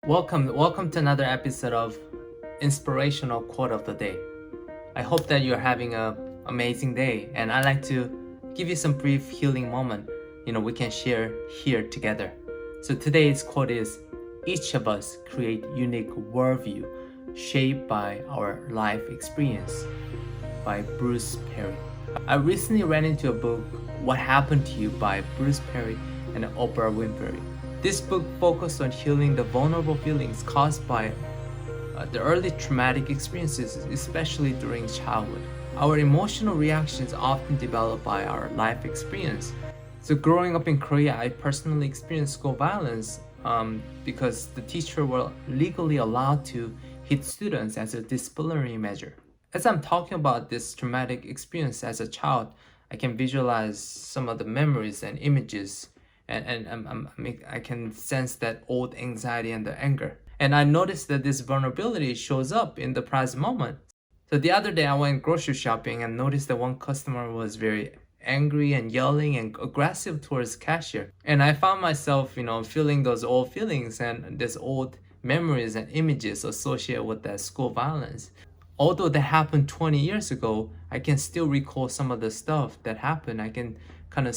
Welcome to another episode of Inspirational Quote of the Day. I hope that you're having an amazing day, and I'd like to give you some brief healing moment, we can share here together. So today's quote is, each of us create unique worldview shaped by our life experience, by Bruce Perry. I recently ran into a book, What Happened to You by Bruce Perry and Oprah Winfrey. This book focused on healing the vulnerable feelings caused by the early traumatic experiences, especially during childhood. Our emotional reactions often develop by our life experience. So growing up in Korea, I personally experienced school violence because the teacher were legally allowed to hit students as a disciplinary measure. As I'm talking about this traumatic experience as a child, I can visualize some of the memories and images, and I can sense that old anxiety and the anger. And I noticed that this vulnerability shows up in the present moment. So the other day I went grocery shopping and noticed that one customer was very angry and yelling and aggressive towards cashier. And I found myself, feeling those old feelings and this old memories and images associated with that school violence. Although that happened 20 years ago, I can still recall some of the stuff that happened. I can kind of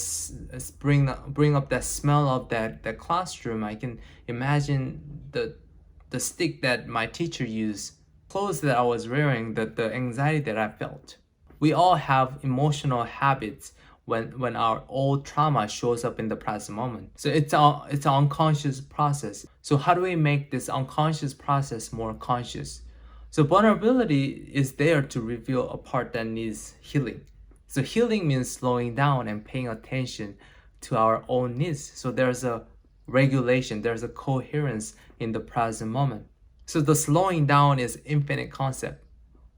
bring up that smell of that classroom. I can imagine the stick that my teacher used, clothes that I was wearing, the anxiety that I felt. We all have emotional habits when our old trauma shows up in the present moment. So it's an unconscious process. So how do we make this unconscious process more conscious? So vulnerability is there to reveal a part that needs healing. So healing means slowing down and paying attention to our own needs. So there's a regulation, there's a coherence in the present moment. So the slowing down is infinite concept.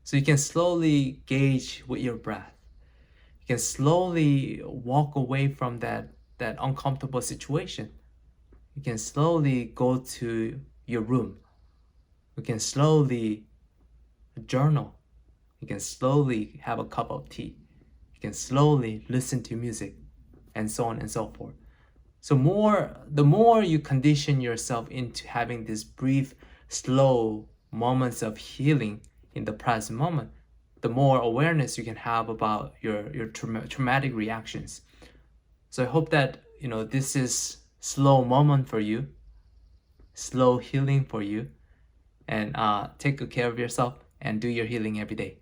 So you can slowly gauge with your breath. You can slowly walk away from that uncomfortable situation. You can slowly go to your room. You can slowly journal. You can slowly have a cup of tea. You can slowly listen to music, and so on and so forth. So the more you condition yourself into having these brief, slow moments of healing in the present moment, the more awareness you can have about your traumatic reactions. So I hope that this is slow moment for you, slow healing for you, and take good care of yourself and do your healing every day.